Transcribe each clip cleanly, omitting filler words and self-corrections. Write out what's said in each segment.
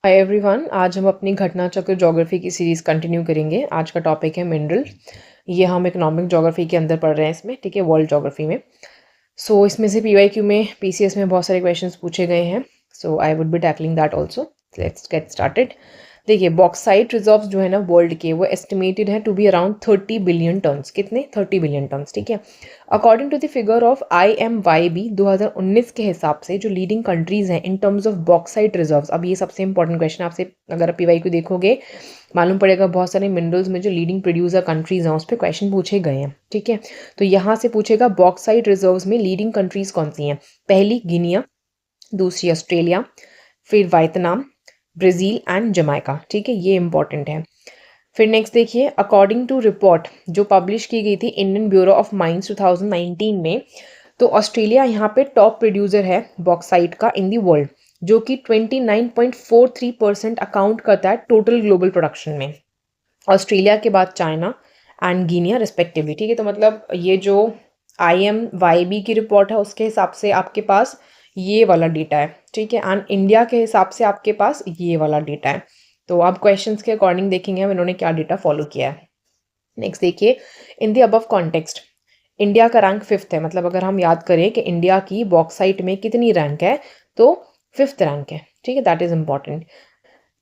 Hi everyone, आज हम अपनी घटना चक्र ज्योग्राफी की सीरीज़ कंटिन्यू करेंगे। आज का टॉपिक है मिनरल। ये हम इकोनॉमिक ज्योग्राफी के अंदर पढ़ रहे हैं इसमें, ठीक है, वर्ल्ड ज्योग्राफी में। इसमें से पीवाईक्यू में पीसीएस में बहुत सारे क्वेश्चंस पूछे गए हैं। I would be tackling that also. Let's get started. देखिए, बॉक्साइट रिजर्व्स जो है ना वर्ल्ड के, वो एस्टिमेटेड है to be around 30 billion tons. कितने? 30 बिलियन टन्स, ठीक है। According to the figure of IMYB 2019 के हिसाब से जो लीडिंग कंट्रीज हैं in terms of bauxite reserves, अब ये सबसे इंपॉर्टेंट क्वेश्चन आपसे, अगर पीवाईक्यू देखोगे मालूम पड़ेगा बहुत सारे मिनरल्स में जो लीडिंग प्रोड्यूसर कंट्रीज हैं उस पर क्वेश्चन पूछे गए हैं, ठीक है। तो यहाँ से पूछेगा बॉक्साइट रिजर्व्स में लीडिंग कंट्रीज कौन सी हैं। पहली गिनिया, दूसरी ऑस्ट्रेलिया, फिर वियतनाम, ब्राज़ील एंड जमैका, ठीक है, ये इंपॉर्टेंट है। फिर नेक्स्ट देखिए, अकॉर्डिंग टू रिपोर्ट जो पब्लिश की गई थी इंडियन ब्यूरो ऑफ माइंस 2019 में, तो ऑस्ट्रेलिया यहाँ पे टॉप प्रोड्यूसर है बॉक्साइट का इन दी वर्ल्ड, जो कि 29.43% अकाउंट करता है टोटल ग्लोबल प्रोडक्शन में। ऑस्ट्रेलिया के बाद चाइना एंड गिनिया रिस्पेक्टिवली, ठीक है। तो मतलब ये जो IMYB की रिपोर्ट है उसके हिसाब से आपके पास ये वाला डेटा है, ठीक है, एंड इंडिया के हिसाब से आपके पास ये वाला डेटा है। तो आप क्वेश्चंस के अकॉर्डिंग देखेंगे हम इन्होंने क्या डेटा फॉलो किया है। नेक्स्ट देखिए, इन दी अबव कॉन्टेक्स्ट इंडिया का रैंक 5th है। मतलब अगर हम याद करें कि इंडिया की बॉक्साइट में कितनी रैंक है, तो 5th रैंक है, ठीक है, that is important.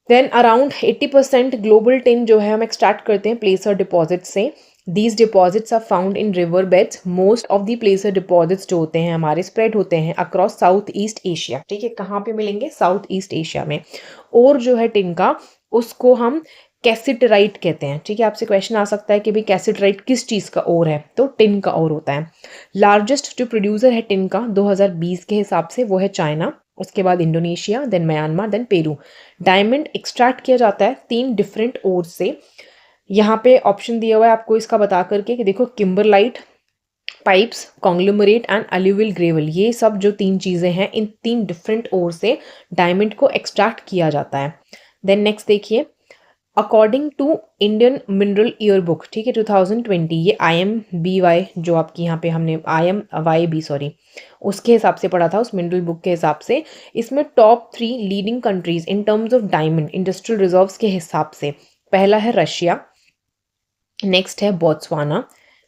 Then around 80% global tin जो है हम एक्सट्रैक्ट करते हैं प्लेसर डिपॉजिट से। These deposits are found in river beds. Most of the placer deposits जो होते हैं हमारे स्प्रेड होते हैं अक्रॉस साउथ ईस्ट एशिया, ठीक है। कहाँ पे मिलेंगे? साउथ ईस्ट एशिया में। और जो है टिन का, उसको हम कैसिटराइट कहते हैं, ठीक है। आपसे क्वेश्चन आ सकता है कि भाई कैसिटराइट किस चीज़ का ओर है, तो टिन का ओर होता है। लार्जेस्ट जो प्रोड्यूसर है टिन का 2020 के हिसाब से वो है चाइना, उसके बाद Indonesia, then Myanmar, then Peru. Diamond extract किया जाता है 3 डिफरेंट ओर से। यहाँ पे ऑप्शन दिया हुआ है आपको इसका बता करके कि देखो, kimberlite, pipes, conglomerate and alluvial gravel, ये सब जो 3 चीज़ें हैं इन 3 डिफरेंट ओर से डायमंड को एक्सट्रैक्ट किया जाता है। देन नेक्स्ट देखिए, according to Indian mineral year book, ठीक है, 2020, ये IMBY जो आपकी यहाँ पे हमने IMYB सॉरी उसके हिसाब से पढ़ा था, उस मिनरल बुक के हिसाब से इसमें top 3 leading countries in terms of diamond industrial reserves के हिसाब से, पहला है रशिया, नेक्स्ट है बोत्सवाना,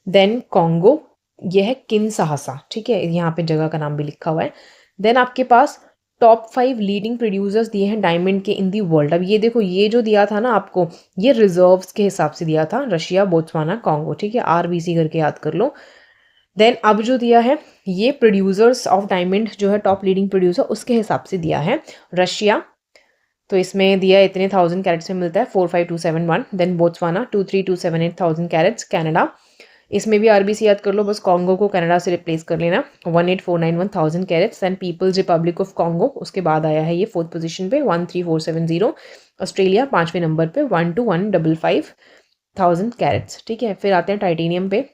देन कॉन्गो, ये है किनशासा, ठीक है, यहाँ पे जगह का नाम भी लिखा हुआ है। देन आपके पास टॉप 5 लीडिंग प्रोड्यूसर्स दिए हैं डायमंड के इन दी वर्ल्ड। अब ये देखो, ये जो दिया था ना आपको, ये रिजर्व्स के हिसाब से दिया था, रशिया, बोत्सवाना, कॉन्गो, ठीक है, RBC करके याद कर लो। देन अब जो दिया है ये प्रोड्यूसर्स ऑफ डायमंड जो है टॉप लीडिंग प्रोड्यूसर, उसके हिसाब से दिया है रशिया, तो इसमें दिया है इतने 1000 कैरेट्स में मिलता है 45271। देन बोत्सवाना 23278,000 कैरेट्स, कनाडा, इसमें भी RBC याद कर लो, बस कॉन्गो को कनाडा से रिप्लेस कर लेना, 18491,000 carats. And people's republic of Congo उसके बाद आया है ये 4th पोजीशन पे 13470। ऑस्ट्रेलिया 5वें नंबर पे 12155,000 कैरेट्स, ठीक है। फिर आते हैं टाइटेनियम पे।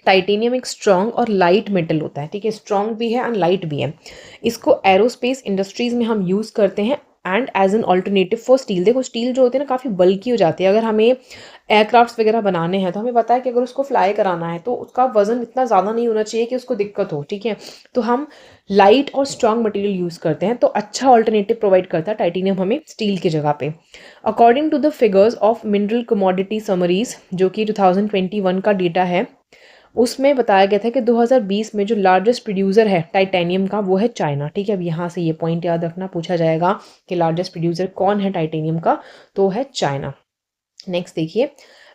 टाइटेनियम एक स्ट्रॉन्ग और लाइट मेटल होता है, ठीक है, स्ट्रॉन्ग भी है एंड लाइट भी है। इसको एरोस्पेस इंडस्ट्रीज में हम यूज़ करते हैं and as an alternative for steel. देखो, स्टील जो होती है ना काफ़ी बल्की हो जाती है, अगर हमें एयरक्राफ्ट्स वगैरह बनाने हैं तो हमें पता है कि अगर उसको फ्लाई कराना है तो उसका वजन इतना ज़्यादा नहीं होना चाहिए कि उसको दिक्कत हो, ठीक है। तो हम लाइट और स्ट्रॉन्ग मटेरियल यूज़ करते हैं, तो अच्छा ऑल्टरनेटिव प्रोवाइड करता है टाइटेनियम हमें स्टील की जगह पे। According to the figures of mineral commodity summaries जो कि 2021 का डेटा है, उसमें बताया गया था कि 2020 में जो लार्जेस्ट प्रोड्यूसर है टाइटेनियम का वो है चाइना, ठीक है। अब यहाँ से ये पॉइंट याद रखना, पूछा जाएगा कि लार्जेस्ट प्रोड्यूसर कौन है टाइटेनियम का, तो है चाइना। नेक्स्ट देखिए,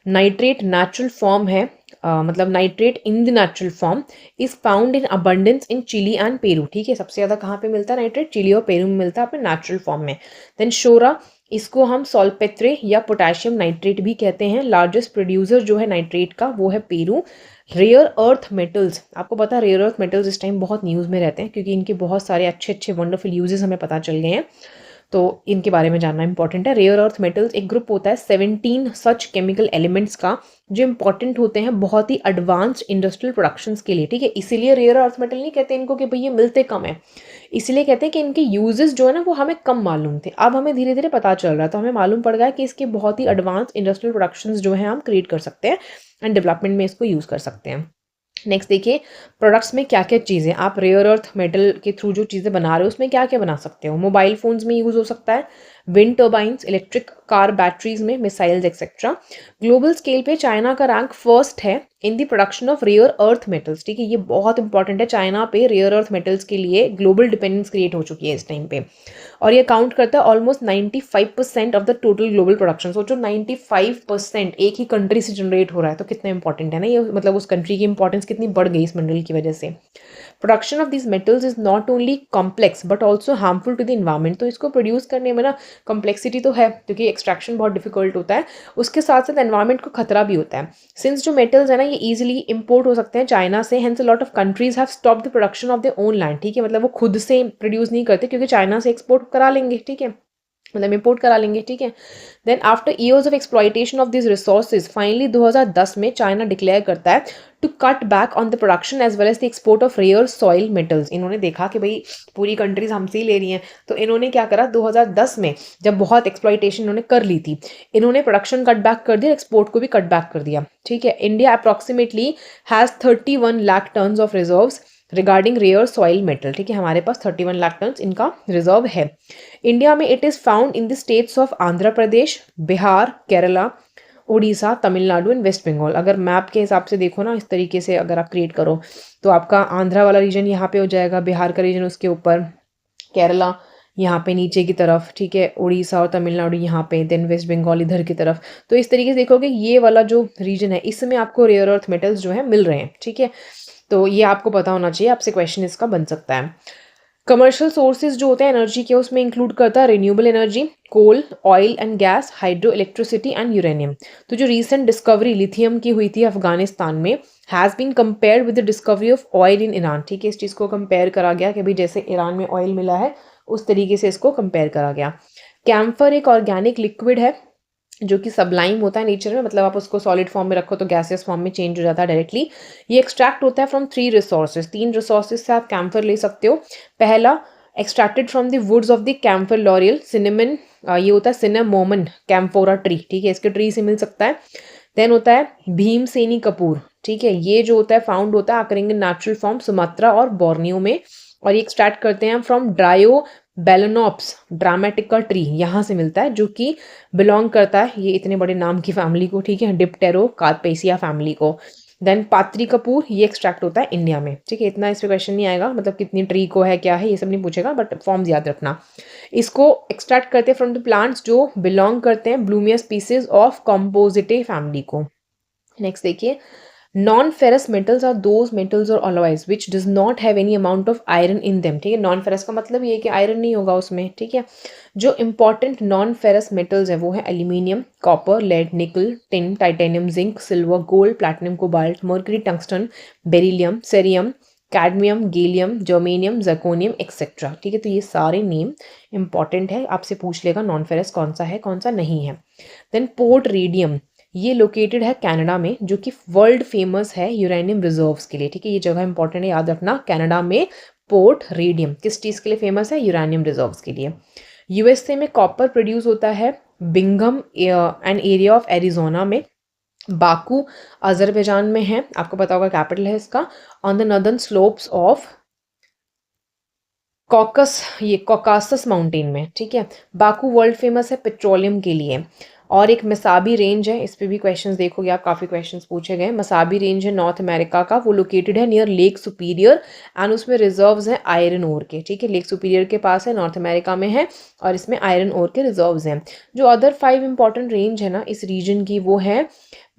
नाइट्रेट नेचुरल फॉर्म है, मतलब nitrate in the natural form is found in abundance in Chile and Peru, ठीक है। सबसे ज़्यादा कहाँ पे मिलता है नाइट्रेट? चिली और पेरू में मिलता है अपने नेचुरल फॉर्म में। देन शोरा, इसको हम सॉल्पेत्रे या पोटेशियम नाइट्रेट भी कहते हैं। लार्जेस्ट प्रोड्यूसर जो है नाइट्रेट का वो है पेरू। रेयर अर्थ मेटल्स, आपको पता है रेयर अर्थ मेटल्स इस टाइम बहुत न्यूज़ में रहते हैं क्योंकि इनके बहुत सारे अच्छे अच्छे वंडरफुल यूजेस हमें पता चल गए हैं, तो इनके बारे में जानना इंपॉर्टेंट है। रेयर अर्थ मेटल्स एक ग्रुप होता है 17 सच केमिकल एलिमेंट्स का जो इंपॉर्टेंट होते हैं बहुत ही एडवांस्ड इंडस्ट्रियल प्रोडक्शंस के लिए, ठीक है। इसीलिए रेयर अर्थ मेटल नहीं कहते इनको कि भाई ये मिलते कम है, इसलिए कहते हैं कि इनके यूजेस जो है ना वो हमें कम मालूम थे, अब हमें धीरे धीरे पता चल रहा है, तो हमें मालूम पड़ गया कि इसके बहुत ही एडवांस इंडस्ट्रियल प्रोडक्शंस जो है हम क्रिएट कर सकते हैं एंड डेवलपमेंट में इसको यूज़ कर सकते हैं। नेक्स्ट देखिए, प्रोडक्ट्स में क्या क्या चीज़ें आप रेयर अर्थ मेटल के थ्रू जो चीज़ें बना रहे हो उसमें क्या क्या बना सकते हो। मोबाइल फ़ोन्स में यूज़ हो सकता है, wind turbines, electric car batteries में, मिसाइल्स एक्सेट्रा। ग्लोबल स्केल पे चाइना का रैंक फर्स्ट है in the production of rare earth metals. ठीक है, ये बहुत इंपॉर्टेंट है। चाइना पे रेयर अर्थ मेटल्स के लिए ग्लोबल डिपेंडेंस क्रिएट हो चुकी है इस टाइम पे, और ये काउंट करता है almost 95% of the total global production. सोचो 95% एक ही कंट्री से जनरेट हो रहा है, तो कितना इंपॉर्टेंट है ना ये, मतलब उस कंट्री की इंपॉर्टेंस कितनी बढ़ गई इस मिनरल की वजह से। Production of this metals is not only complex but also harmful to the environment. तो इसको प्रोड्यूस करने में ना कॉम्प्लेक्सिटी तो है क्योंकि एक्सट्रैक्शन बहुत डिफिकल्ट होता है, उसके साथ साथ एनवायरमेंट को खतरा भी होता है। सिंस जो मेटल्स है ना ये ईजिली इंपोर्ट हो सकते हैं चाइना से, hence a lot of countries have stop the production of their own land. ठीक है, मतलब वो खुद से प्रोड्यूस नहीं करते क्योंकि चाइना से एक्सपोर्ट करा लेंगे। ठीक है, मतलब इंपोर्ट करा लेंगे। ठीक है, then after years of exploitation of this resources finally 2010 में चाइना डिक्लेयर करता है to cut back on the production as well as the export of rare soil metals. इन्होंने देखा कि भाई पूरी कंट्रीज हमसे ही ले रही हैं, तो इन्होंने क्या करा 2010 में, जब बहुत एक्सप्लॉयटेशन इन्होंने कर ली थी, इन्होंने प्रोडक्शन कट बैक कर दिया, एक्सपोर्ट को भी कट बैक कर दिया। ठीक है, India approximately has 31 lakh tons of reserves regarding rare soil metal. ठीक है, हमारे पास 31 लाख टन्स इनका रिजर्व है। इंडिया में it is found in the states of Andhra Pradesh, Bihar, Kerala, Orissa, Tamil Nadu and West Bengal. अगर मैप के हिसाब से देखो ना, इस तरीके से अगर आप क्रिएट करो तो आपका आंध्रा वाला रीजन यहाँ पे हो जाएगा, बिहार का रीजन उसके ऊपर, केरला यहाँ पे नीचे की तरफ, ठीक है, उड़ीसा और तमिलनाडु यहाँ पे, देन वेस्ट बंगाल इधर की तरफ। तो इस तरीके से देखोगे ये वाला जो रीजन है इसमें आपको रेयर अर्थ मेटल्स जो है मिल रहे हैं। ठीक है, तो ये आपको पता होना चाहिए, आपसे क्वेश्चन इसका बन सकता है। कमर्शियल सोर्सेज जो होते हैं एनर्जी के उसमें इंक्लूड करता है renewable energy, coal, oil and gas, hydro electricity and uranium. तो जो रीसेंट डिस्कवरी लिथियम की हुई थी अफगानिस्तान में has been compared with the discovery of oil in Iran. ठीक है, इस चीज़ को कंपेयर करा गया कि भाई जैसे ईरान में ऑयल मिला है उस तरीके से इसको कंपेयर करा गया। कैम्फर एक ऑर्गेनिक लिक्विड है जो कि सबलाइम होता है नेचर में, मतलब आप उसको सॉलिड फॉर्म में रखो तो गैसियस फॉर्म में चेंज हो जाता है डायरेक्टली। ये एक्सट्रैक्ट होता है फ्रॉम 3 रिसोर्सेज, 3 रिसोर्सेज से आप कैम्फर ले सकते हो। पहला, extracted from the woods of the camphor laurel cinnamon, ये होता है सिनेमोमन कैम्फोरा ट्री। ठीक है, इसके ट्री से मिल सकता है। देन होता है भीमसेनी कपूर। ठीक है, ये जो होता है फाउंड होता है occurring in natural form Sumatra और बोर्नियो में, और ये एक्सट्रैक्ट करते हैं फ्रॉम ड्रायो बेलोनोप्स ड्रामेटिका ट्री, यहाँ से मिलता है, जो कि बिलोंग करता है ये इतने बड़े नाम की फैमिली को। ठीक है, डिप्टेरो कार्पेसिया फैमिली को। देन पात्री कपूर, ये एक्सट्रैक्ट होता है इंडिया में। ठीक है, इतना इस पर क्वेश्चन नहीं आएगा, मतलब कितनी ट्री को है क्या है ये सब नहीं पूछेगा, बट फॉर्म्स याद रखना। इसको एक्सट्रैक्ट करते हैं फ्रॉम द प्लांट्स जो बिलोंग करते हैं Blumea species of Compositae family को। नेक्स्ट देखिए, non ferrous metals are those metals और alloys which does not have any amount of iron in them. ठीक है, नॉन फेरस का मतलब ये है कि आयरन नहीं होगा उसमें। ठीक है, जो इंपॉर्टेंट नॉन फेरस मेटल्स है वो है एल्यूमिनियम, कॉपर, लेड, निकल, tin, titanium, zinc, silver, gold, platinum, cobalt, mercury, tungsten, beryllium, cerium, cadmium, gallium, germanium, zirconium etcetera. ठीक है, तो ये सारे नेम इंपॉर्टेंट है, आपसे पूछ लेगा नॉन फेरस कौन सा है कौन सा नहीं है। देन पोर्ट रेडियम, ये लोकेटेड है कनाडा में, जो कि वर्ल्ड फेमस है यूरेनियम रिजर्व्स के लिए। ठीक है, ये जगह इंपॉर्टेंट है, याद रखना। कनाडा में पोर्ट रेडियम किस चीज़ के लिए फेमस है? यूरेनियम रिजर्व्स के लिए। यूएसए में कॉपर प्रोड्यूस होता है Bingham and area of Arizona में। बाकू अजरबैजान में है, आपको पता होगा कैपिटल है इसका। On the northern slopes of caucus, ये कॉकासस माउंटेन में। ठीक है, बाकू वर्ल्ड फेमस है पेट्रोलियम के लिए। और एक मसाबी रेंज है, इस पे भी क्वेश्चंस देखोगे आप, काफ़ी क्वेश्चंस पूछे गए। मसाबी रेंज है नॉर्थ अमेरिका का, वो लोकेटेड है नियर लेक सुपीरियर एंड उसमें रिजर्व्स हैं आयरन ओर के। ठीक है, लेक सुपीरियर के पास है, नॉर्थ अमेरिका में है, और इसमें आयरन ओर के रिजर्व्स हैं। जो अदर 5 इंपॉर्टेंट रेंज है ना इस रीजन की, वो है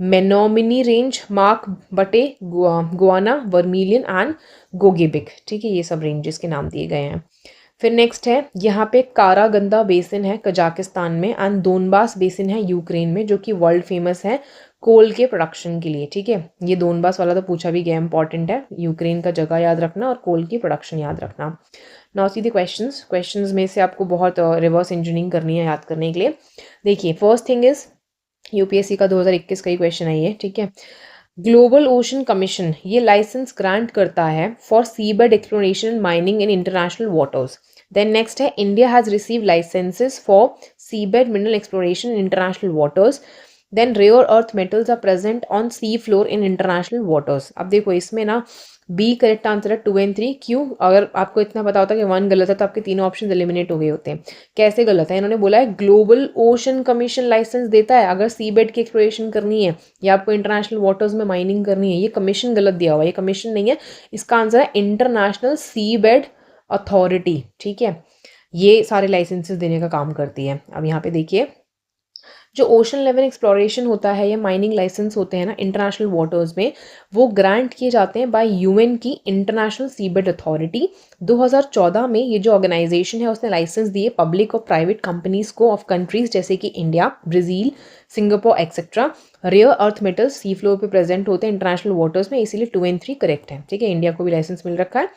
मेनोमिनी रेंज, मार्क बटे, गुआना, वर्मिलियन एंड गोगेबिक। ठीक है, ये सब रेंजेस के नाम दिए गए हैं। फिर नेक्स्ट है यहाँ पे कारागंदा बेसिन है कजाकिस्तान में, एंड दोनबास बेसिन है यूक्रेन में, जो कि वर्ल्ड फेमस है कोल के प्रोडक्शन के लिए। ठीक है, ये दोनबास वाला तो पूछा भी गया, इंपॉर्टेंट है। यूक्रेन का जगह याद रखना और कोल की प्रोडक्शन याद रखना। नाउ सी द क्वेश्चंस में से आपको बहुत रिवर्स इंजीनियरिंग करनी है याद करने के लिए। देखिए, फर्स्ट थिंग इज यूपीएससी का 2021 का ही क्वेश्चन है ये। ठीक है, ग्लोबल ओशन कमीशन ये लाइसेंस ग्रांट करता है for seabed exploration mining in international waters. Then next है India has receive licenses for seabed mineral exploration in international waters. Then rare earth metals are present on sea floor in international waters. अब देखो इसमें ना B correct answer है 2 and 3। क्यों? अगर आपको इतना पता होता कि 1 गलत है तो आपके तीनों ऑप्शन एलिमिनेट हो गए होते हैं। कैसे गलत है? इन्होंने बोला है ग्लोबल ओशन कमीशन लाइसेंस देता है अगर सी बेड की एक्सप्लोरेशन करनी है या आपको इंटरनेशनल वाटर्स में माइनिंग करनी है। ये कमीशन गलत दिया हुआ है, ये कमीशन नहीं है। इसका आंसर है इंटरनेशनल सी बेड अथॉरिटी। ठीक है, ये सारे लाइसेंसेस देने का काम करती है। अब यहाँ पे देखिए जो ओशन लेवल एक्सप्लोरेशन होता है या माइनिंग लाइसेंस होते हैं ना इंटरनेशनल वाटर्स में, वो ग्रांट किए जाते हैं बाय यूएन की इंटरनेशनल सीबेड अथॉरिटी। 2014 में ये जो ऑर्गेनाइजेशन है उसने लाइसेंस दिए पब्लिक और प्राइवेट कंपनीज को ऑफ कंट्रीज जैसे कि India, Brazil, Singapore etcetera. Rare earth metals sea floor पे प्रेजेंट होते हैं इंटरनेशनल वाटर्स में, इसीलिए 2 एंड 3 करेक्ट है। ठीक है, इंडिया को भी लाइसेंस मिल रखा है,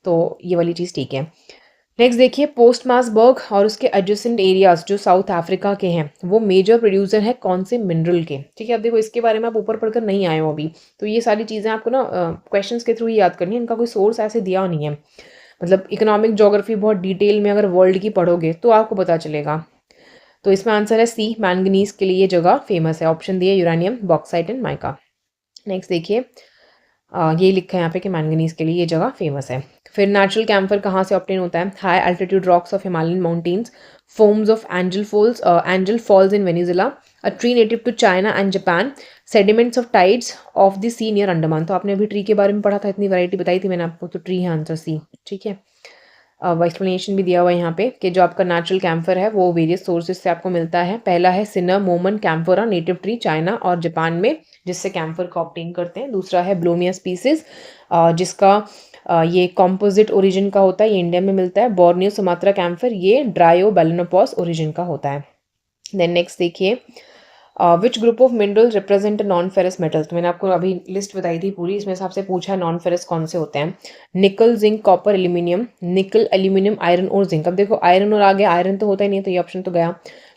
तो ये वाली चीज़ ठीक है। नेक्स्ट देखिए पोस्टमासबर्ग और उसके एडजेसेंट एरियाज जो साउथ अफ्रीका के हैं वो मेजर प्रोड्यूसर है कौन से मिनरल के। ठीक है, अब देखो इसके बारे में आप ऊपर पढ़कर नहीं आए हो अभी, तो ये सारी चीज़ें आपको ना क्वेश्चंस के थ्रू ही याद करनी है, इनका कोई सोर्स ऐसे दिया नहीं है। मतलब इकोनॉमिक ज्योग्राफी बहुत डिटेल में अगर वर्ल्ड की पढ़ोगे तो आपको पता चलेगा। तो इसमें आंसर है सी, मैंगनीज के लिए ये जगह फेमस है। ऑप्शन दिए uranium, bauxite and mica. Next देखिए ये लिखा है यहाँ पे कि मैंगनीज के लिए ये जगह फेमस है। फिर नेचुरल कैम्फर कहाँ से ऑब्टेन होता है? High altitude rocks of Himalayan mountains, foams of Angel Falls in Venezuela, a tree native to China and Japan, sediments of tides of the sea near Andaman. तो आपने अभी ट्री के बारे में पढ़ा था, इतनी वैरायटी बताई थी मैंने आपको, तो ट्री है आंसर सी। ठीक है, एक्सप्लेनेशन भी दिया हुआ है यहाँ पे कि जो आपका नेचुरल कैम्फर है वो वेरियस सोर्सेज से आपको मिलता है। पहला है सिनामोमम कैम्फोरा, नेटिव ट्री चाइना और जापान में जिससे कैम्फर को ऑब्टेन करते हैं। दूसरा है ब्लोमिया स्पीसीज जिसका ये कॉम्पोजिट ओरिजिन का होता है, ये इंडिया में मिलता है। बोर्नियो सुमात्रा कैम्फर ये ड्रायो बेलेनोपॉस ओरिजिन का होता है। देन नेक्स्ट देखिए which group of minerals represent non ferrous metals. तो मैंने आपको अभी लिस्ट बताई थी पूरी, इसमें से आपसे पूछा है नॉन फेरस कौन से होते हैं। निकल, जिंक, कॉपर, एल्यूमिनियम। निकल, एल्यूमिनियम, आयरन और जिंक। अब देखो आयरन और आगे आयरन तो होता ही नहीं है, तो ये ऑप्शन तो गया।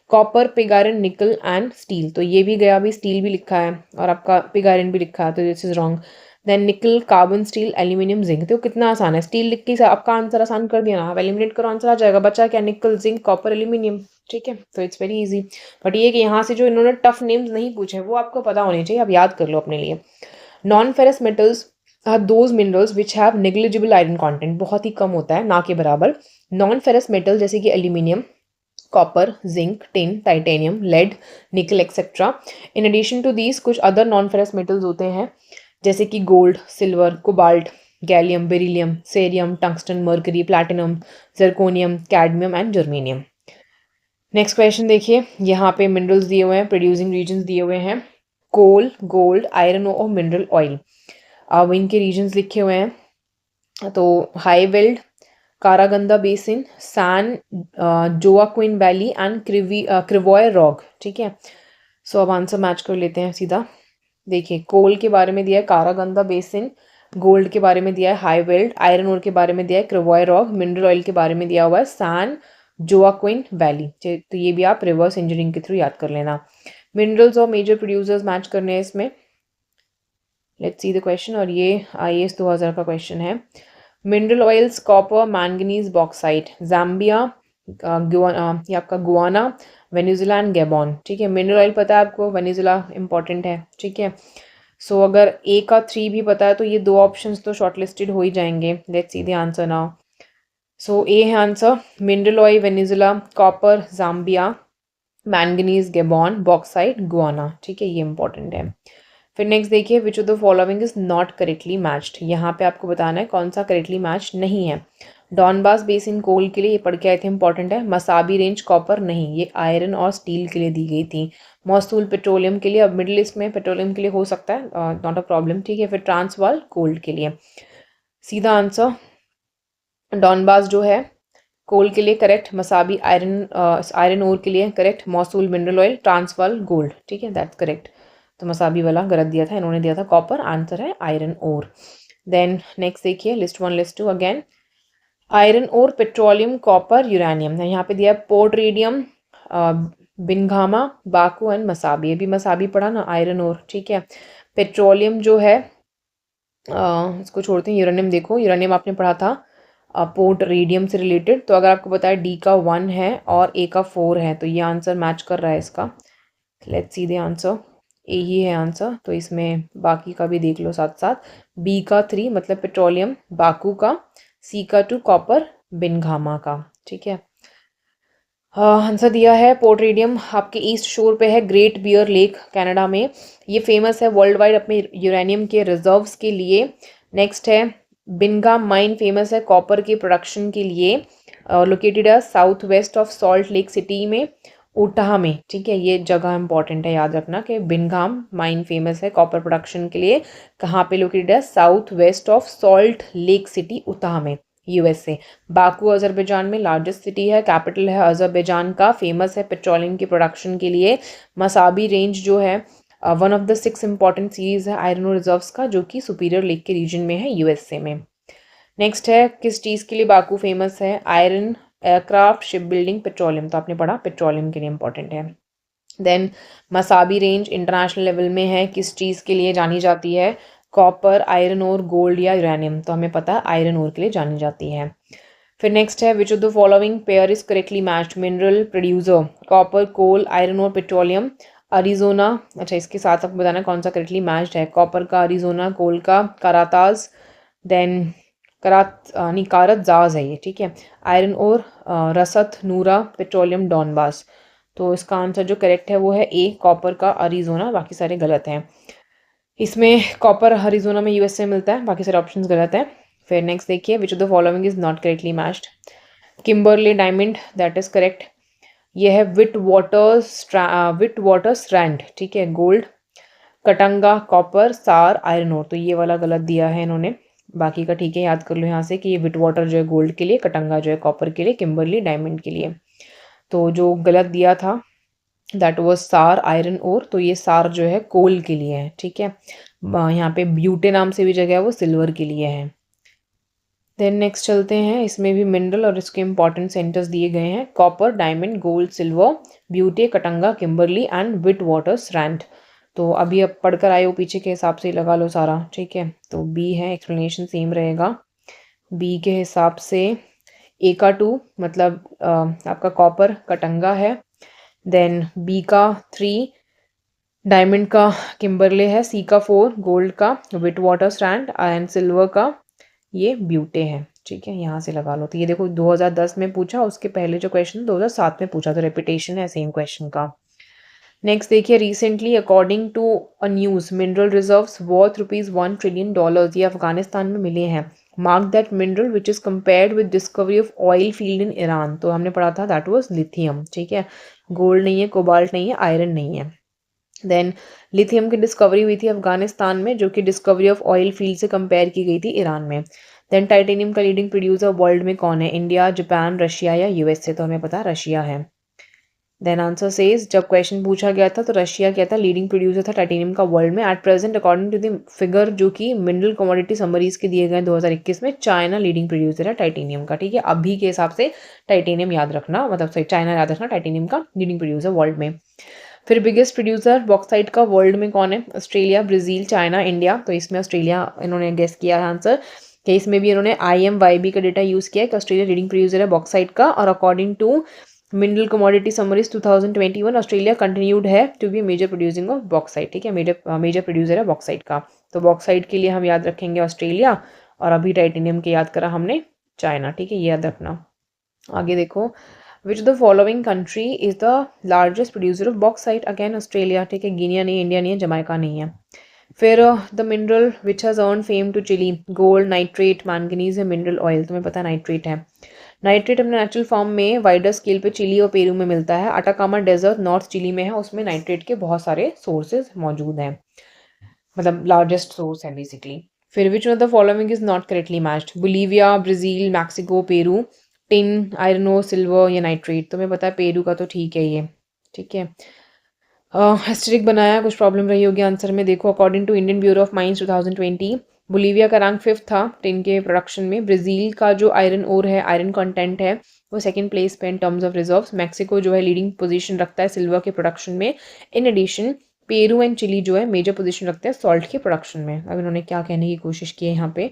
कॉपर, पिग आयरन, निकल एंड स्टील, तो ये भी गया। अभी स्टील भी लिखा है और आपका पिग आयरन भी लिखा है, तो दिस इज रॉन्ग। देन निकल, कार्बन, स्टील, एल्यूमिनियम, जिंक। तो कितना आसान है, स्टील लिख के आपका आंसर आसान कर दिया ना, आप एलिमिनेट करो आंसर आ जाएगा। बचा क्या? निकल, जिंक, कॉपर, एल्यूमिनियम। ठीक है, तो इट्स वेरी इजी। बट ये कि यहाँ से जो इन्होंने टफ नेम्स नहीं पूछे वो आपको पता होने चाहिए, आप याद कर लो अपने लिए। Non ferrous metals are those minerals which have negligible iron content, बहुत ही कम होता है, ना के बराबर। नॉन फेरस मेटल जैसे कि aluminium, copper, zinc, tin, titanium, lead, nickel etcetera. In addition to these कुछ अदर नॉन फेरस मेटल्स होते हैं जैसे कि gold, silver, cobalt, gallium, beryllium, cerium, tungsten, mercury, platinum, zirconium, cadmium and germanium. Next question देखिए, यहाँ पे minerals दिए हुए हैं, प्रोड्यूसिंग रीजन्स दिए हुए हैं, कोल, गोल्ड, आयरन और मिनरल ऑयल। अब इनके रीजन्स लिखे हुए हैं, तो High Veld, Karaganda basin, San Joaquin valley and Krivoy Rog. ठीक है, सो अब आंसर मैच कर लेते हैं सीधा। देखिए कोल के बारे में दिया है कारागंदा बेसिन, गोल्ड के बारे में दिया है हाई वेल्ड, आयरन ओर के बारे में दिया है क्रिवॉय रॉक, मिनरल ऑयल के बारे में दिया हुआ है सैन जोआक्विन वैली। तो ये भी आप रिवर्स इंजीनियरिंग के थ्रू याद कर लेना। मिनरल्स और मेजर प्रोड्यूसर्स मैच करने हैं इसमें। लेट्स सी द क्वेश्चन, और ये IAS 2000 का क्वेश्चन है। Mineral oils copper, manganese, bauxite, Zambia, ये आपका गुआना, वेनेजुला एंड गैबॉन। ठीक है, मिनरल ऑयल पता है आपको, वेनेजुला इंपॉर्टेंट है। ठीक है, सो अगर ए का 3 भी पता है तो ये 2 ऑप्शंस तो शॉर्टलिस्टेड हो ही जाएंगे। Let's see the answer now. So a है answer, mineral oil Venezuela, copper Zambia, manganese Gabon, bauxite Guyana. ठीक है, ये इंपॉर्टेंट है। फिर नेक्स्ट देखिए, which of the following is not correctly matched. यहाँ पे आपको बताना है कौन सा करेक्टली मैच नहीं है। डॉनबास बेसिन कोल के लिए, ये पढ़ के आए थे, इंपॉर्टेंट है। मसाबी रेंज कॉपर नहीं, ये आयरन और स्टील के लिए दी गई थी। मौसूल पेट्रोलियम के लिए, अब मिडिल ईस्ट में पेट्रोलियम के लिए हो सकता है, नॉट अ प्रॉब्लम। ठीक है, फिर ट्रांसवाल गोल्ड के लिए। सीधा आंसर डॉनबास जो है कोल के लिए करेक्ट, मसाबी आयरन ओर के लिए correct, Mosul mineral oil, Transvaal gold. ठीक है, दैट्स करेक्ट। तो मसाबी वाला गलत दिया था, इन्होंने दिया था कॉपर, आंसर है आयरन ओर। देन नेक्स्ट देखिए, list 1 list 2 again. Iron ore, petroleum, copper, uranium. यहाँ पे दिया पोर्ट रेडियम, बिनघामा, बाकू एंड मसाबी। ये भी मसाबी पढ़ा ना, आयरन ओर। ठीक है, पेट्रोलियम जो है इसको छोड़ते हैं। यूरेनियम देखो, यूरेनियम आपने पढ़ा था पोर्ट रेडियम से रिलेटेड। तो अगर आपको पता है D का 1 है और A का 4 है, तो ये आंसर मैच कर रहा है इसका। लेट्स सी द आंसर, ए ही है आंसर। तो इसमें बाकी का भी देख लो साथ साथ। बी का 3 मतलब पेट्रोलियम बाकू का, सी का 2 कॉपर बिनघामा का। ठीक है, आंसर दिया है पोर्ट्रेडियम आपके ईस्ट शोर पे है, ग्रेट बियर लेक कनाडा में। ये फेमस है वर्ल्ड वाइड अपने यूरेनियम के रिजर्व्स के लिए। नेक्स्ट है बिनगाम माइन, फेमस है कॉपर के प्रोडक्शन के लिए, लोकेटेड है south west of salt lake city में, उटाह में। ठीक है, ये जगह इंपॉर्टेंट है, याद रखना कि बिनगाम माइन फेमस है कॉपर प्रोडक्शन के लिए, कहाँ पे लोकेटेड है, south west of salt lake city Utah में, यूएसए। बाकू अजरबैजान में लार्जेस्ट सिटी है, कैपिटल है अजरबैजान का, फेमस है पेट्रोलियम के प्रोडक्शन के लिए। मसाबी रेंज जो है one of the 6 important series है आयरन रिजर्व्स का, जो कि सुपीरियर लेक के रीजन में है यूएसए में। नेक्स्ट है किस चीज़ के लिए बाकू फेमस है, iron, aircraft, ship building, petroleum. तो आपने पढ़ा पेट्रोलियम के लिए इंपॉर्टेंट है। देन मसाबी रेंज इंटरनेशनल लेवल में है, किस चीज़ के लिए जानी जाती है, कॉपर, आयरन और गोल्ड या यूरेनियम। तो हमें पता है आयरन ओर के लिए जानी जाती है। फिर नेक्स्ट है which of the following pair is correctly matched, mineral producer copper, coal, iron और पेट्रोलियम, अरिजोना। अच्छा, इसके साथ आपको बताना कौन सा करेक्टली मैच्ड है, कॉपर का अरिजोना, कोल का कराताज, देन नहीं कारत जाज है ये। ठीक है, आयरन और रसत नूरा, पेट्रोलियम डॉनबास। तो इसका आंसर जो करेक्ट है वो है ए, कॉपर का अरिजोना, बाकी सारे गलत हैं। इसमें कॉपर अरिजोना में यूएसए मिलता है, बाकी सारे ऑप्शंस गलत हैं। फिर नेक्स्ट देखिए which of the following is not correctly matched, Kimberley diamond that is correct, ये है विट वाटर स्ट्रैंड। ठीक है, gold, Katanga copper, Saar iron ore. तो ये वाला गलत दिया है इन्होंने, बाकी का ठीक है, याद कर लो यहाँ से कि ये विट वाटर जो है गोल्ड के लिए, कटंगा जो है कॉपर के लिए, किम्बरली डायमंड के लिए। तो जो गलत दिया था दैट वाज सार आयरन ओर, तो ये सार जो है कोल के लिए है। ठीक है, यहाँ पे ब्यूटे नाम से भी जगह है वो सिल्वर के लिए है। देन नेक्स्ट चलते हैं, इसमें भी मिनरल और इसके इंपॉर्टेंट सेंटर्स दिए गए हैं, copper, diamond, gold, silver, Butte, Katanga, Kimberley and Witwatersrand. तो अभी अब पढ़कर आए हो पीछे के हिसाब से लगा लो सारा। ठीक है, तो बी है, एक्सप्लेनेशन सेम रहेगा। बी के हिसाब से ए का 2 मतलब आपका कॉपर कटंगा है, देन बी का 3 डायमंड का किम्बरले है, सी का 4 गोल्ड का विट वाटर स्ट्रैंड एंड सिल्वर का ये ब्यूटे है। ठीक है, यहाँ से लगा लो। तो ये देखो 2010 में पूछा, उसके पहले जो क्वेश्चन 2007 में पूछा, तो रेपिटेशन है सेम क्वेश्चन का। नेक्स्ट देखिए, recently according to a news mineral reserves worth ₹1 trillion, ये अफगानिस्तान में मिले हैं। Mark that mineral which is compared with discovery of oil field in Iran. तो हमने पढ़ा था दैट वाज लिथियम। ठीक है, गोल्ड नहीं है, कोबाल्ट नहीं है, आयरन नहीं है। देन लिथियम की डिस्कवरी हुई थी अफगानिस्तान में, जो कि डिस्कवरी ऑफ ऑयल फील्ड से कंपेयर की गई थी ईरान में। देन टाइटेनियम का लीडिंग प्रोड्यूसर वर्ल्ड में कौन है, इंडिया, जापान, रशिया या यूएसए। तो हमें पता है रशिया है। देन आंसर सेज, जब क्वेश्चन पूछा गया था तो रशिया क्या था, लीडिंग प्रोड्यूसर था टाइटेनियम का वर्ल्ड में। At present according to the figure जो कि मिनरल कमोडिटी समरीज के दिए गए 2021 में, चाइना लीडिंग प्रोड्यूसर है टाइटेनियम का। ठीक है, अभी के हिसाब से टाइटेनियम याद रखना, मतलब सही चाइना याद रखना, टाइटेनियम का लीडिंग प्रोड्यूसर वर्ल्ड में। फिर बिगेस्ट प्रोड्यूसर बॉक्साइट का वर्ल्ड में कौन है, ऑस्ट्रेलिया, ब्राज़ील, चाइना, इंडिया। तो इसमें ऑस्ट्रेलिया इन्होंने गेस किया है आंसर, कि इसमें भी इन्होंने IMYB का डेटा यूज़ किया है कि ऑस्ट्रेलिया लीडिंग प्रोड्यूसर है बॉक्साइट का। और according to mineral commodity summaries 2021 Australia continued है to be major producing of bauxite. ठीक है, मेजर प्रोड्यूसर है बॉक्साइट का। तो बॉक्साइट के लिए हम याद रखेंगे ऑस्ट्रेलिया, और अभी टाइटेनियम के याद करा हमने चाइना। ठीक है, ये याद रखना। आगे देखो, which the following country is the largest producer of bauxite, again Australia. ठीक है, गिनिया नहीं, इंडिया नहीं है, जमाइका नहीं है। फिर the mineral which has earn fame to Chile, gold, nitrate, manganese है, मिनरल ऑयल। तुम्हें पता है नाइट्रेट है। नाइट्रेट अपने नेचुरल फॉर्म में वाइडर स्केल पे चिली और पेरू में मिलता है। अटाकामा डेजर्ट नॉर्थ चिली में है, उसमें नाइट्रेट के बहुत सारे सोर्सेज मौजूद हैं, मतलब लार्जेस्ट सोर्स है बेसिकली। फिर which of the following is not correctly matched, Bolivia, Brazil, Mexico, Peru, tin, iron ore, silver या नाइट्रेट। तो मैं पता है पेरू का तो ठीक है ये। ठीक है, एस्टेरिक बनाया, कुछ प्रॉब्लम रही होगी आंसर में। देखो, according to Indian Bureau of Mines 2020 Bolivia का रैंक 5th था टिन के प्रोडक्शन में। ब्राज़ील का जो आयरन ओर है, आयरन कंटेंट है, वो सेकंड प्लेस पे इन टर्म्स ऑफ रिजर्व्स। मैक्सिको जो है लीडिंग पोजीशन रखता है सिल्वर के प्रोडक्शन में। In addition Peru and Chile जो है मेजर पोजीशन रखते हैं सॉल्ट के प्रोडक्शन में। अब इन्होंने क्या कहने की कोशिश की है यहाँ पे,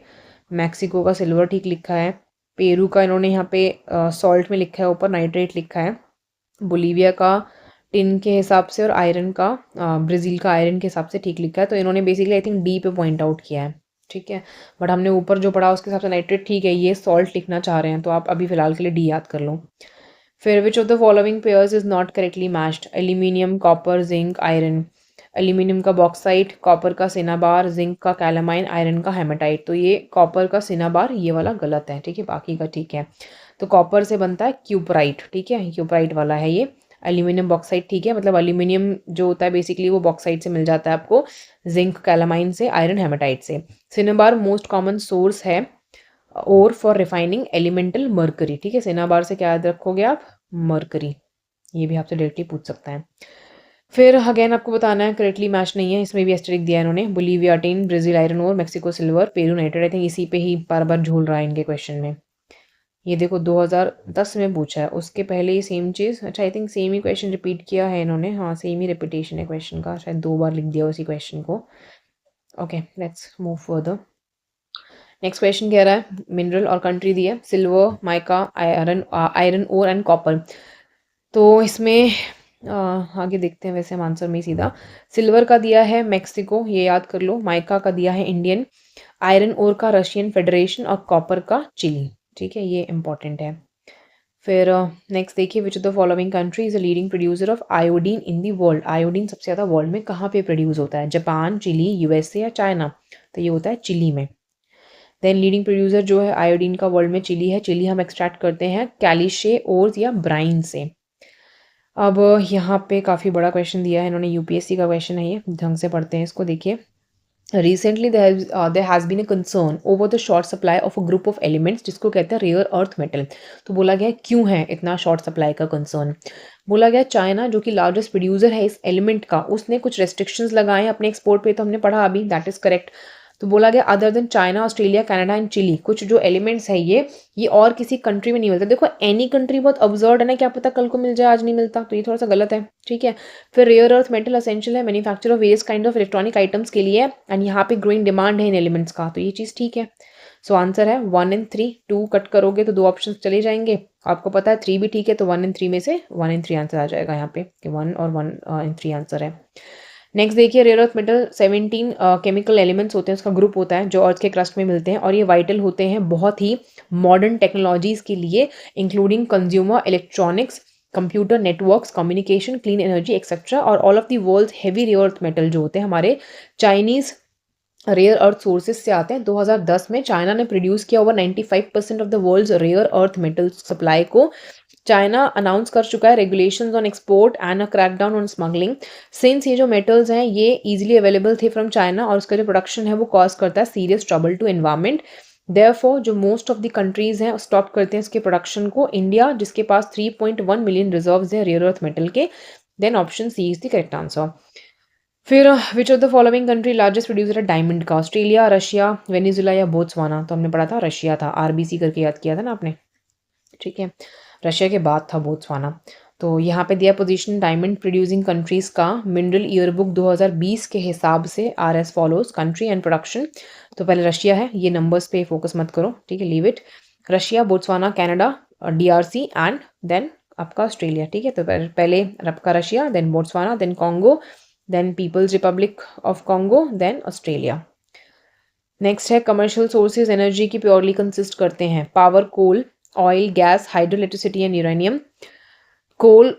मैक्सिको का सिल्वर ठीक लिखा है, पेरू का इन्होंने यहाँ पे सॉल्ट में लिखा है, ऊपर नाइट्रेट लिखा है, बोलीविया का टिन के हिसाब से और आयरन का ब्राज़ील का आयरन के हिसाब से ठीक लिखा है, तो इन्होंने बेसिकली आई थिंक डी पे पॉइंट आउट किया है, ठीक है। बट हमने ऊपर जो पढ़ा उसके हिसाब से नाइट्रेट ठीक है, ये सॉल्ट लिखना चाह रहे हैं तो आप अभी फ़िलहाल के लिए डी याद कर लो। फिर which of the following pairs is not correctly matched? Aluminium, copper, zinc, iron. Aluminium का बॉक्साइट, कॉपर का सिनाबार, जिंक का कैलामाइन, आयरन का हेमाटाइट। तो ये कॉपर का सिनाबार ये वाला गलत है, ठीक है, बाकी का ठीक है। तो कॉपर से बनता है क्यूपराइट, ठीक है, क्यूपराइट वाला है ये। एल्यूमिनियम बॉक्साइट ठीक है, मतलब एल्यूमिनियम जो होता है बेसिकली वो बॉक्साइट से मिल जाता है आपको, जिंक कैलामाइन से, आयरन हेमाटाइट से। सिनाबार मोस्ट कॉमन सोर्स है और फॉर रिफाइनिंग एलिमेंटल मर्करी, ठीक है। सिनाबार से क्या याद रखोगे आप? मर्करी। ये भी आपसे डायरेक्टली पूछ सकता है। फिर अगेन आपको बताना है, करेक्टली मैच नहीं है, इसमें भी एस्टेरिक दिया है इन्होंने। Bolivia tin, Brazil iron ore, Mexico silver, Peru nitrate. I think इसी पे ही बार बार झूल रहा है इनके क्वेश्चन में। ये देखो 2010 में पूछा है, उसके पहले ही सेम चीज़। अच्छा, आई थिंक सेम ही क्वेश्चन रिपीट किया है इन्होंने, हाँ सेम ही रिपीटेशन है क्वेश्चन का, शायद 2 बार लिख दिया उसी क्वेश्चन को। Okay, let's move further. Next question कह रहा है मिनरल और कंट्री दी है, silver, mica, iron ore and copper. तो इसमें आगे देखते हैं, वैसे हम आंसर में ही सीधा। सिल्वर का दिया है मेक्सिको, ये याद कर लो। माइका का दिया है इंडियन, आयरन ओर का रशियन फेडरेशन और कॉपर का चिली, ठीक है, ये इंपॉर्टेंट है। फिर नेक्स्ट देखिए, which of the following country is a leading producer of iodine in the world? Iodine सबसे ज़्यादा वर्ल्ड में कहाँ पे प्रोड्यूस होता है? जापान, चिली, यूएसए या चाइना? तो ये होता है चिली में। देन लीडिंग प्रोड्यूसर जो है आयोडीन का वर्ल्ड में चिली है। चिली हम एक्सट्रैक्ट करते हैं कैलिशे ओर्स या ब्राइन से। अब यहाँ पे काफ़ी बड़ा क्वेश्चन दिया है इन्होंने, यूपीएससी का क्वेश्चन है ये, ढंग से पढ़ते हैं इसको। देखिए, recently there has been a concern over the short supply of a group of elements जिसको कहते हैं रेयर अर्थ मेटल। तो बोला गया है क्यों है इतना शॉर्ट सप्लाई का कंसर्न? बोला गया चाइना जो कि लार्जेस्ट प्रोड्यूसर है इस एलिमेंट का, उसने कुछ रेस्ट्रिक्शंस लगाए हैं अपने एक्सपोर्ट पे, तो हमने पढ़ा अभी, दैट इज करेक्ट। तो बोला गया other than China, Australia, Canada and Chile, कुछ जो एलिमेंट्स है ये और किसी कंट्री में नहीं मिलता। देखो एनी कंट्री बहुत अब्सर्ड है ना, क्या पता कल को मिल जाए, आज नहीं मिलता, तो ये थोड़ा सा गलत है, ठीक है। फिर रेयर अर्थ मेटल असेंशियल है manufacture of various kind of electronic items के लिए, एंड यहाँ पे ग्रोइंग डिमांड है इन एलिमेंट्स का, तो ये चीज़ ठीक है। सो आंसर है 1 एंड 3। 2 कट करोगे तो 2 ऑप्शन चले जाएंगे, आपको पता है 3 भी ठीक है, तो 1 एंड 3 में से 1 एंड 3 आंसर आ जाएगा यहाँ पे, कि 1 और 1 एंड 3 आंसर है। नेक्स्ट देखिए, rare earth metal 17 chemical elements होते हैं, उसका ग्रुप होता है जो अर्थ के क्रस्ट में मिलते हैं, और ये वाइटल होते हैं बहुत ही मॉडर्न टेक्नोलॉजीज़ के लिए, including consumer electronics, computer networks, communication, clean energy etcetera. और all of the world heavy rare earth metal जो होते हैं हमारे चाइनीज़ रेयर अर्थ सोर्सेज से आते हैं। 2010 में चाइना ने प्रोड्यूस किया over 95% of the world's rare earth metal supply को। चाइना अनाउंस कर चुका है regulations on export and a crackdown on smuggling, since ये जो मेटल्स हैं ये इजीली अवेलेबल थे फ्रॉम चाइना, और उसका जो प्रोडक्शन है वो कॉज करता है serious trouble to environment. Therefore जो मोस्ट ऑफ द कंट्रीज हैं स्टॉप करते हैं इसके प्रोडक्शन को। इंडिया जिसके पास 3.1 मिलियन रिजर्व्स हैं रेयर अर्थ मेटल के। Then option C is the correct answer. फिर which of the following country largest producer है डायमंड का? ऑस्ट्रेलिया, रशिया, वेनेजुला या बोत्सवाना? तो हमने पढ़ा था रशिया था, आरबीसी करके याद किया था ना आपने, ठीक है। रशिया के बाद था बोत्सवाना। तो यहाँ पे दिया पोजीशन डायमंड प्रोड्यूसिंग कंट्रीज़ का मिनरल ईयरबुक 2020 के हिसाब से R S follows country and production. तो पहले रशिया है, ये नंबर्स पे फोकस मत करो, ठीक है, leave it. Russia, Botswana, Canada, DRC and then आपका ऑस्ट्रेलिया, ठीक है। तो पहले आपका Russia, then Botswana, then Congo, then people's republic of Congo, then Australia. Next है कमर्शियल सोर्सेज एनर्जी की प्योरली कंसिस्ट करते हैं power, coal, oil, gas, hydro electricity and uranium. Coal,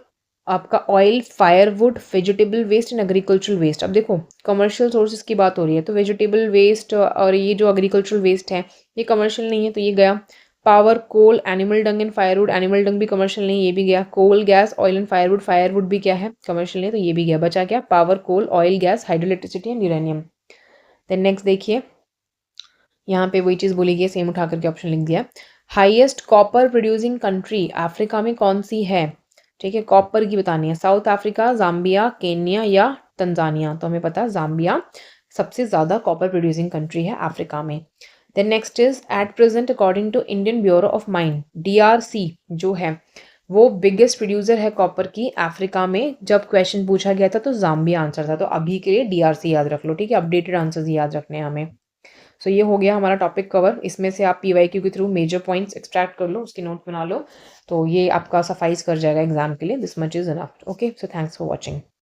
आपका oil, firewood, vegetable waste and agricultural waste. अब देखो commercial sources की बात हो रही है, तो वेजिटेबल वेस्ट और ये जो एग्रीकल्चरल वेस्ट है ये कमर्शियल नहीं है, तो ये गया। Power, coal, animal dung and firewood, animal dung भी कमर्शियल नहीं, ये भी गया। Coal, gas, oil and firewood, firewood भी क्या है, कमर्शियल नहीं, तो ये भी गया। बचा क्या? Power, coal, oil, gas, hydro electricity and uranium. Then next देखिए, यहाँ पे वही चीज़ बोली गई, सेम उठा करके ऑप्शन लिख दिया। Highest copper producing country Africa में कौन सी है? ठीक है, कॉपर की बतानी है। साउथ अफ्रीका, जाम्बिया, केन्या या तंजानिया? तो हमें पता है जाम्बिया सबसे ज़्यादा कॉपर प्रोड्यूसिंग कंट्री है अफ्रीका में। Then next is at present according to Indian Bureau of mine, DRC जो है वो बिगेस्ट प्रोड्यूसर है कॉपर की अफ्रीका में। जब क्वेश्चन पूछा गया था तो जाम्बिया आंसर था, तो अभी के लिए डीआरसी याद रख लो, ठीक है, अपडेटेड आंसर्स याद रखने हैं हमें। सो ये हो गया हमारा टॉपिक कवर। इसमें से आप पीवाईक्यू के थ्रू मेजर पॉइंट्स एक्सट्रैक्ट कर लो, उसके नोट बना लो, तो ये आपका सफाइस कर जाएगा एग्जाम के लिए। This much is enough. Okay, so thanks for watching.